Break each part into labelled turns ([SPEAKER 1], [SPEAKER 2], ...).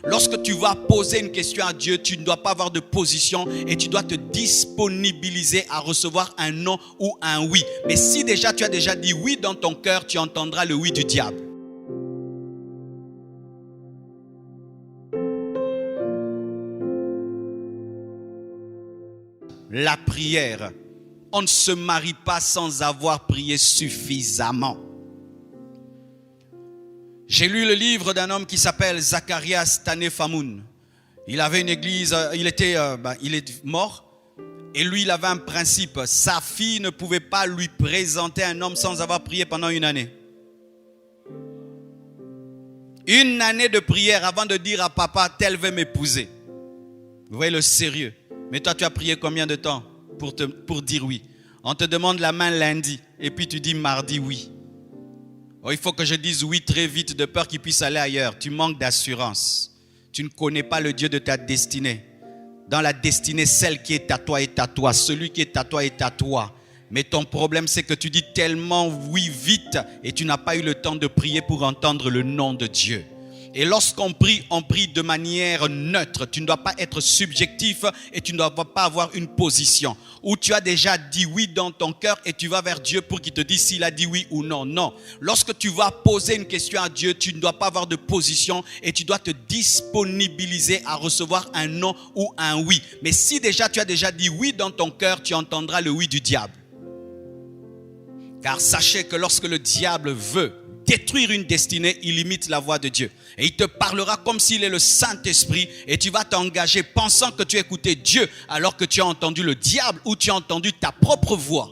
[SPEAKER 1] Lorsque tu vas poser une question à Dieu, tu ne dois pas avoir de position et tu dois te disponibiliser à recevoir un non ou un oui. Mais si déjà tu as déjà dit oui dans ton cœur, tu entendras le oui du diable. La prière. On ne se marie pas sans avoir prié suffisamment. J'ai lu le livre d'un homme qui s'appelle Zacharias Tanefamoun. Il avait une église, il est mort. Et lui, il avait un principe. Sa fille ne pouvait pas lui présenter un homme sans avoir prié pendant une année. Une année de prière avant de dire à papa, tel veut m'épouser. Vous voyez le sérieux. Mais toi, tu as prié combien de temps pour dire oui? On te demande la main lundi et puis tu dis mardi oui. Oh, il faut que je dise oui très vite de peur qu'il puisse aller ailleurs. Tu manques d'assurance. Tu ne connais pas le Dieu de ta destinée. Dans la destinée, celle qui est à toi est à toi. Celui qui est à toi est à toi. Mais ton problème, c'est que tu dis tellement oui vite et tu n'as pas eu le temps de prier pour entendre le nom de Dieu. Et lorsqu'on prie, on prie de manière neutre. Tu ne dois pas être subjectif et tu ne dois pas avoir une position où tu as déjà dit oui dans ton cœur et tu vas vers Dieu pour qu'il te dise s'il a dit oui ou non. Non. Lorsque tu vas poser une question à Dieu, tu ne dois pas avoir de position et tu dois te disponibiliser à recevoir un non ou un oui. Mais si déjà tu as déjà dit oui dans ton cœur, tu entendras le oui du diable. Car sachez que lorsque le diable veut détruire une destinée, il imite la voix de Dieu. Et il te parlera comme s'il est le Saint-Esprit et tu vas t'engager pensant que tu écoutais Dieu alors que tu as entendu le diable ou tu as entendu ta propre voix.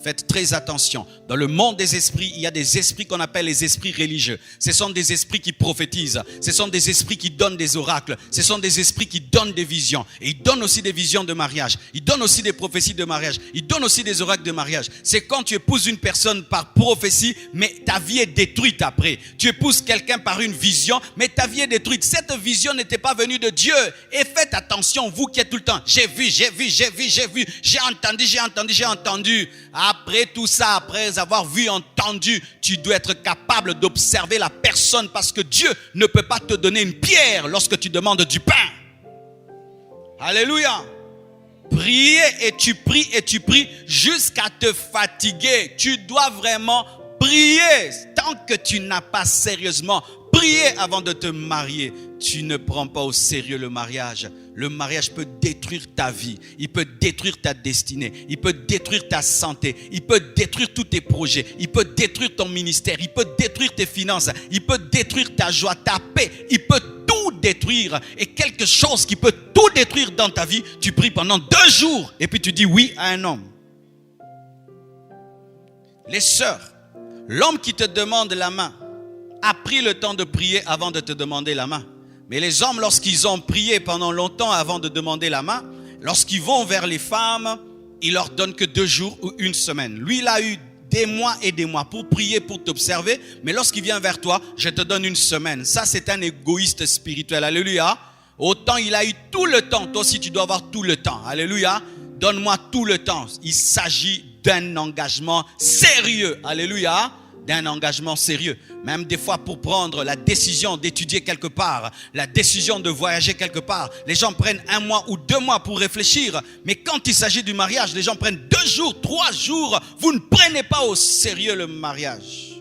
[SPEAKER 1] Faites très attention. Dans le monde des esprits, il y a des esprits qu'on appelle les esprits religieux. Ce sont des esprits qui prophétisent. Ce sont des esprits qui donnent des oracles. Ce sont des esprits qui donnent des visions. Et ils donnent aussi des visions de mariage. Ils donnent aussi des prophéties de mariage. Ils donnent aussi des oracles de mariage. C'est quand tu épouses une personne par prophétie, mais ta vie est détruite après. Tu épouses quelqu'un par une vision, mais ta vie est détruite. Cette vision n'était pas venue de Dieu. Et faites attention, vous qui êtes tout le temps. J'ai vu, j'ai entendu. Après tout ça, après avoir vu, entendu, tu dois être capable d'observer la personne parce que Dieu ne peut pas te donner une pierre lorsque tu demandes du pain. Alléluia. Prier et tu pries jusqu'à te fatiguer. Tu dois vraiment prier. Tant que tu n'as pas sérieusement prié avant de te marier, tu ne prends pas au sérieux le mariage. Le mariage peut détruire ta vie, il peut détruire ta destinée, il peut détruire ta santé, il peut détruire tous tes projets, il peut détruire ton ministère, il peut détruire tes finances, il peut détruire ta joie, ta paix, il peut tout détruire. Et quelque chose qui peut tout détruire dans ta vie, tu pries pendant 2 jours et puis tu dis oui à un homme. Les sœurs, l'homme qui te demande la main a pris le temps de prier avant de te demander la main. Mais les hommes, lorsqu'ils ont prié pendant longtemps avant de demander la main, lorsqu'ils vont vers les femmes, ils leur donnent que 2 jours ou 1 semaine. Lui, il a eu des mois et des mois pour prier, pour t'observer. Mais lorsqu'il vient vers toi, je te donne 1 semaine. Ça, c'est un égoïste spirituel. Alléluia. Autant il a eu tout le temps. Toi aussi, tu dois avoir tout le temps. Alléluia. Donne-moi tout le temps. Il s'agit d'un engagement sérieux. Alléluia. D'un engagement sérieux. Même des fois pour prendre la décision d'étudier quelque part, la décision de voyager quelque part, les gens prennent 1 mois ou 2 mois pour réfléchir. Mais quand il s'agit du mariage, les gens prennent 2 jours, 3 jours. Vous ne prenez pas au sérieux le mariage.